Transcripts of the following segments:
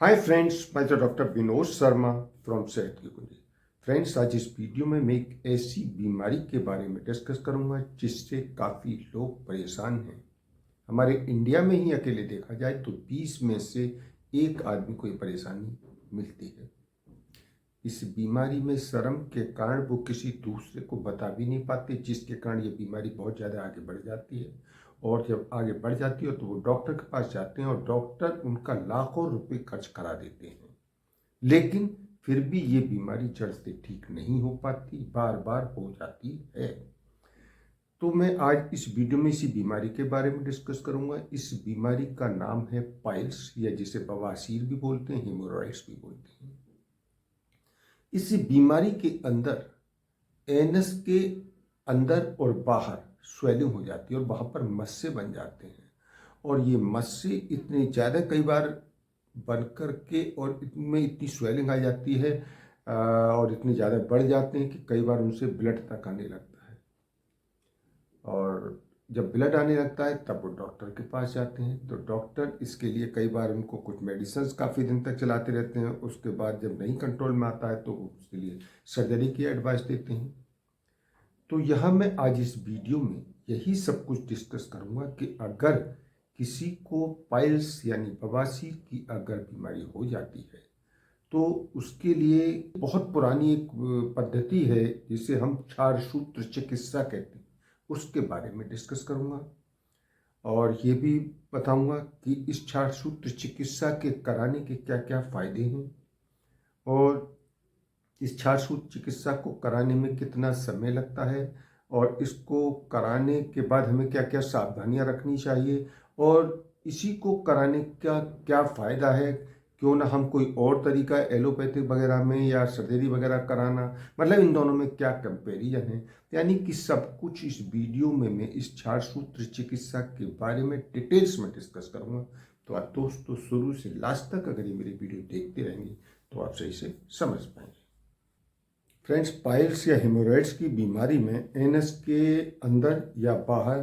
Hi friends, मैं doctor Vinod Sharma from सेहत की कुंजी। फ्रेंड्स, आज इस वीडियो में मैं एक ऐसी बीमारी के बारे में डिस्कस करूंगा जिससे काफ़ी लोग परेशान हैं। हमारे इंडिया में ही अकेले देखा जाए तो 20 में से एक आदमी को ये परेशानी मिलती है। इस बीमारी में शर्म के कारण वो किसी दूसरे को बता भी नहीं पाते, जिसके कारण ये बीमारी बहुत ज़्यादा आगे बढ़ जाती है। और जब आगे बढ़ जाती है तो वो डॉक्टर के पास जाते हैं और डॉक्टर उनका लाखों रुपए खर्च करा देते हैं, लेकिन फिर भी ये बीमारी जड़ से ठीक नहीं हो पाती, बार बार हो जाती है। तो मैं आज इस वीडियो में इसी बीमारी के बारे में डिस्कस करूंगा। इस बीमारी का नाम है पाइल्स, या जिसे बवासीर भी बोलते हैं, हेमोरॉइड्स भी बोलते हैं। इस बीमारी के अंदर एनस के अंदर और बाहर स्वेलिंग हो जाती है और वहाँ पर मस्से बन जाते हैं। और ये मस्से इतने ज़्यादा कई बार बन कर के और इनमें इतनी स्वेलिंग आ जाती है और इतने ज़्यादा बढ़ जाते हैं कि कई बार उनसे ब्लड तक आने लगता है। और जब ब्लड आने लगता है तब वो डॉक्टर के पास जाते हैं, तो डॉक्टर इसके लिए कई बार उनको कुछ मेडिसिन काफ़ी दिन तक चलाते रहते हैं। उसके बाद जब नहीं कंट्रोल में आता है तो उसके लिए सर्जरी की एडवाइस देते हैं। तो यहाँ मैं आज इस वीडियो में यही सब कुछ डिस्कस करूँगा कि अगर किसी को पाइल्स यानी बवासीर की अगर बीमारी हो जाती है तो उसके लिए बहुत पुरानी एक पद्धति है जिसे हम क्षार सूत्र चिकित्सा कहते हैं, उसके बारे में डिस्कस करूँगा। और ये भी बताऊँगा कि इस क्षार सूत्र चिकित्सा के कराने के क्या क्या फ़ायदे हैं, और इस क्षार सूत्र चिकित्सा को कराने में कितना समय लगता है, और इसको कराने के बाद हमें क्या क्या सावधानियां रखनी चाहिए, और इसी को कराने का क्या फ़ायदा है। क्यों ना हम कोई और तरीका एलोपैथिक वगैरह में या सर्जरी वगैरह कराना, मतलब इन दोनों में क्या कंपेरिजन है। यानी कि सब कुछ इस वीडियो में मैं इस क्षार सूत्र चिकित्सा के बारे में डिटेल्स में डिस्कस करूँगा। तो आप दोस्तों शुरू से लास्ट तक अगर ये मेरी वीडियो देखते रहेंगे तो आप सही से समझ पाएंगे। फ्रेंड्स, पाइल्स या हेमोरॉइड्स की बीमारी में एनस के अंदर या बाहर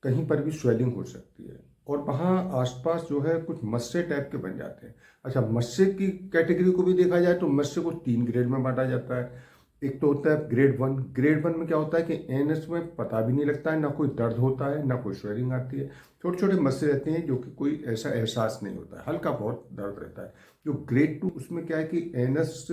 कहीं पर भी स्वेलिंग हो सकती है, और वहाँ आसपास जो है कुछ मस्से टाइप के बन जाते हैं। अच्छा, मस्से की कैटेगरी को भी देखा जाए तो मस्से को 3 ग्रेड में बांटा जाता है। एक तो होता है ग्रेड 1। ग्रेड 1 में क्या होता है कि एनस में पता भी नहीं लगता है, ना कोई दर्द होता है ना कोई स्वेलिंग आती है। छोटे छोटे मस्से रहते हैं जो कि कोई ऐसा एहसास नहीं होता है, हल्का बहुत दर्द रहता है। जो ग्रेड 2, उसमें क्या है कि एनस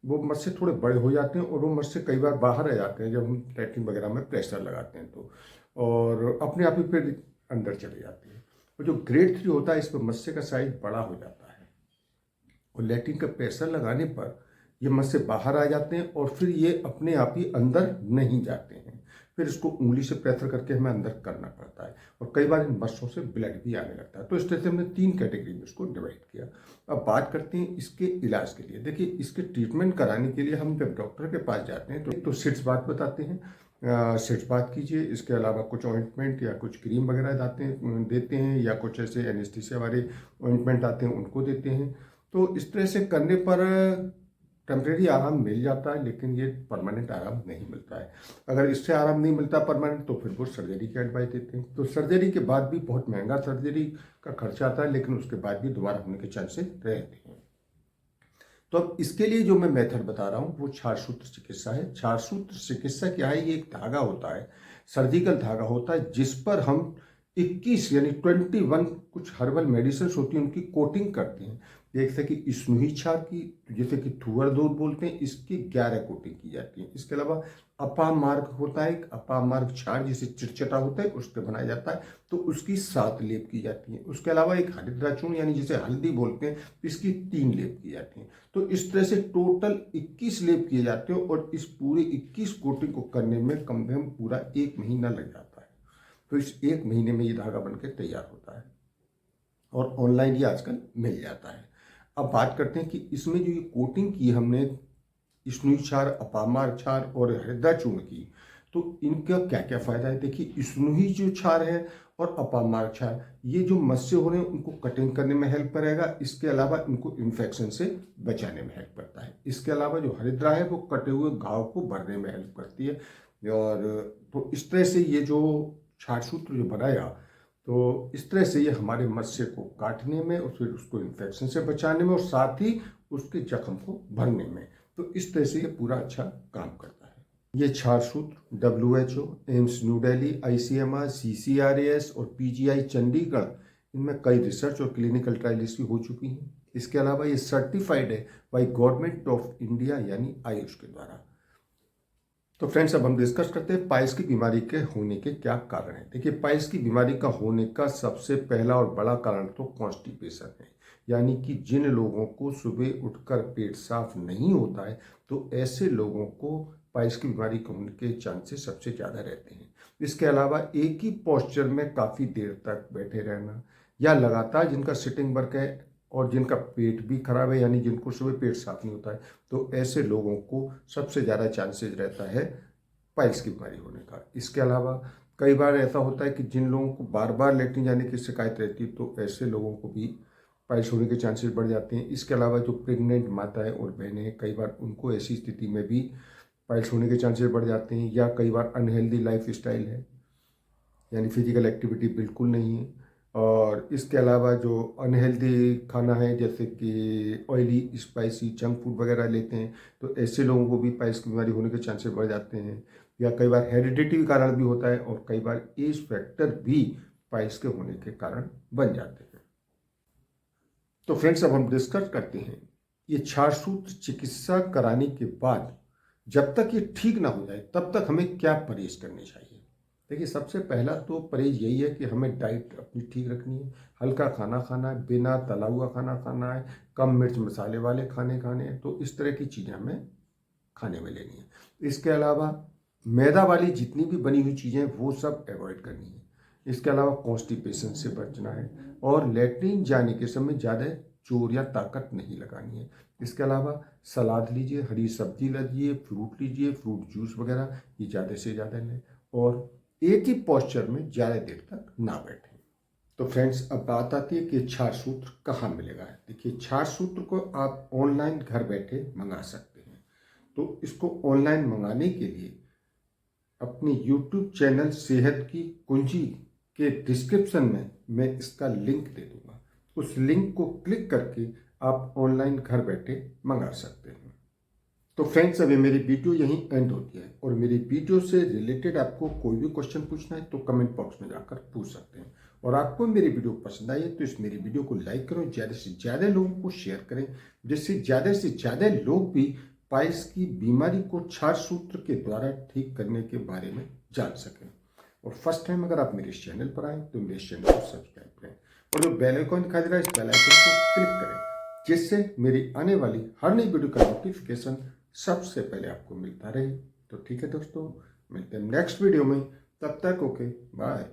वो मस्से थोड़े बड़े हो जाते हैं और वो मस्से कई बार बाहर आ जाते हैं जब हम लैट्रिन वगैरह में प्रेशर लगाते हैं तो, और अपने आप ही फिर अंदर चले जाते हैं। और जो ग्रेड 3 होता है इसमें मस्से का साइज बड़ा हो जाता है और लैट्रिन का प्रेशर लगाने पर ये मस्से बाहर आ जाते हैं और फिर ये अपने आप ही अंदर नहीं जाते हैं। फिर इसको उंगली से प्रेशर करके हमें अंदर करना पड़ता है, और कई बार इन मस्सों से ब्लड भी आने लगता है। तो इस तरह से हमने 3 कैटेगरी में इसको डिवाइड किया। अब बात करते हैं इसके इलाज के लिए। देखिए, इसके ट्रीटमेंट कराने के लिए हम जब डॉक्टर के पास जाते हैं तो सिट्स बात बताते हैं, सिट्स बात कीजिए। इसके अलावा कुछ ऑइंटमेंट या कुछ क्रीम वगैरह देते हैं, या कुछ ऐसे एनेस्थीसिया वाले ऑइंटमेंट आते हैं उनको देते हैं। तो इस तरह से करने पर टेम्परेरी आराम मिल जाता है, लेकिन ये परमानेंट आराम नहीं मिलता है। अगर इससे आराम नहीं मिलता परमानेंट तो फिर वो सर्जरी की एडवाइस देते हैं। तो सर्जरी के बाद भी बहुत महंगा सर्जरी का खर्चा आता है, लेकिन उसके बाद भी दोबारा होने के चांसेस रहते हैं। तो अब इसके लिए जो मैं मेथड बता रहा हूँ वो क्षार सूत्र चिकित्सा है। क्षार सूत्र चिकित्सा क्या है? ये एक धागा होता है, सर्जिकल धागा होता है, जिस पर हम 21 यानी 21 कुछ हर्बल मेडिसिन होती हैं उनकी कोटिंग करते हैं। जैसे कि स्नूही क्षार की, जैसे कि थुअर दूध बोलते हैं, इसकी 11 कोटिंग की जाती है। इसके अलावा अपामार्ग होता है, एक अपामार्ग क्षार जिसे चिरचटा होता है उसके बनाया जाता है, तो उसकी 7 लेप की जाती है। उसके अलावा एक हरिद्रा चूर्ण यानी जिसे हल्दी बोलते हैं, इसकी 3 लेप की जाती है। तो इस तरह से टोटल 21 लेप किए जाते हैं, और इस पूरे 21 कोटिंग को करने में कम से कम पूरा 1 महीना लग जाता है। तो इस 1 महीने में ये धागा बनकर तैयार होता है, और ऑनलाइन ये आजकल मिल जाता है। अब बात करते हैं कि इसमें जो ये कोटिंग की हमने स्नूही क्षार, अपामार क्षार और हृदय चूर्ण की, तो इनका क्या क्या फायदा है। देखिए, स्नूही जो क्षार है और अपामार क्षार, ये जो मस्से हो रहे हैं उनको कटिंग करने में हेल्प करेगा। इसके अलावा इनको इन्फेक्शन से बचाने में हेल्प करता है। इसके अलावा जो हरिद्रा है वो कटे हुए घाव को भरने में हेल्प करती है। और तो इस तरह से ये जो क्षार सूत्र जो बनाया, तो इस तरह से ये हमारे मत्स्य को काटने में और फिर उसको इन्फेक्शन से बचाने में और साथ ही उसके जख्म को भरने में, तो इस तरह से ये पूरा अच्छा काम करता है। ये 4 सूत्र WHO, AIIMS new Delhi, ICMR, CCRAS और PGI चंडीगढ़, इनमें कई रिसर्च और क्लिनिकल ट्रायल इसकी हो चुकी हैं। इसके अलावा ये सर्टिफाइड है बाई गवर्नमेंट ऑफ इंडिया यानी आयुष के द्वारा। तो फ्रेंड्स, अब हम डिस्कस करते हैं पाइल्स की बीमारी के होने के क्या कारण हैं। देखिए, पाइल्स की बीमारी का होने का सबसे पहला और बड़ा कारण तो कॉन्स्टिपेशन है, यानी कि जिन लोगों को सुबह उठकर पेट साफ नहीं होता है, तो ऐसे लोगों को पाइल्स की बीमारी के होने के चांसेस सबसे ज़्यादा रहते हैं। इसके अलावा एक ही पोस्चर में काफ़ी देर तक बैठे रहना, या लगातार जिनका सिटिंग वर्क है और जिनका पेट भी खराब है, यानी जिनको सुबह पेट साफ नहीं होता है, तो ऐसे लोगों को सबसे ज़्यादा चांसेस रहता है पाइल्स की बीमारी होने का। इसके अलावा कई बार ऐसा होता है कि जिन लोगों को बार बार लेटरिन जाने की शिकायत रहती है, तो ऐसे लोगों को भी पाइल्स होने के चांसेस बढ़ जाते हैं। इसके अलावा जो प्रेग्नेंट माताएं और बहनें हैं, कई बार उनको ऐसी स्थिति में भी पाइल्स होने के चांसेस बढ़ जाते हैं। या कई बार अनहेल्दी लाइफ स्टाइल है, यानी फिजिकल एक्टिविटी बिल्कुल नहीं है, और इसके अलावा जो अनहेल्दी खाना है जैसे कि ऑयली स्पाइसी जंक फूड वगैरह लेते हैं, तो ऐसे लोगों को भी पाइल्स की बीमारी होने के चांसेस बढ़ जाते हैं। या कई बार हेरिडिटी कारण भी होता है, और कई बार एज फैक्टर भी पाइल्स के होने के कारण बन जाते हैं। तो फ्रेंड्स, अब हम डिस्कस करते हैं ये 4 सूत्र चिकित्सा कराने के बाद जब तक ये ठीक ना हो जाए तब तक हमें क्या परहेज करने चाहिए। देखिए, सबसे पहला तो परहेज यही है कि हमें डाइट अपनी ठीक रखनी है, हल्का खाना खाना है, बिना तला हुआ खाना खाना है, कम मिर्च मसाले वाले खाने खाने हैं, तो इस तरह की चीज़ें हमें खाने में लेनी है। इसके अलावा मैदा वाली जितनी भी बनी हुई चीज़ें वो सब अवॉइड करनी है। इसके अलावा कॉन्स्टिपेशन से बचना है, और लेटरिन जाने के समय ज़्यादा जोर या ताकत नहीं लगानी है। इसके अलावा सलाद लीजिए, हरी सब्जी लीजिए, फ्रूट जूस वगैरह ये ज़्यादा से ज़्यादा लें, और एक ही पोस्चर में ज़्यादा देर तक ना बैठें। तो फ्रेंड्स, अब बात आती है कि 4 सूत्र कहाँ मिलेगा। देखिए, 4 सूत्र को आप ऑनलाइन घर बैठे मंगा सकते हैं। तो इसको ऑनलाइन मंगाने के लिए अपनी यूट्यूब चैनल सेहत की कुंजी के डिस्क्रिप्शन में मैं इसका लिंक दे दूंगा। उस लिंक को क्लिक करके आप ऑनलाइन घर बैठे मंगा सकते हैं। तो फ्रेंड्स, अभी मेरी वीडियो यहीं एंड होती है, और मेरी वीडियो से रिलेटेड आपको कोई भी क्वेश्चन पूछना है तो कमेंट बॉक्स में जाकर पूछ सकते हैं। और आपको मेरी वीडियो पसंद आई है तो इस मेरी वीडियो को लाइक करो, ज़्यादा से ज़्यादा लोगों को शेयर करें, जिससे ज़्यादा से ज़्यादा लोग भी पाइल्स की बीमारी को 4 सूत्र के द्वारा ठीक करने के बारे में जान सकें। और फर्स्ट टाइम अगर आप मेरे इस चैनल पर आए तो मेरे चैनल को सब्सक्राइब करें, और जो बेल आइकन दिखाई दे रहा है इस बेल आइकन को क्लिक करें, जिससे मेरी आने वाली हर नई वीडियो का नोटिफिकेशन सबसे पहले आपको मिलता रहे। तो ठीक है दोस्तों, मिलते हैं नेक्स्ट वीडियो में, तब तक ओके बाय।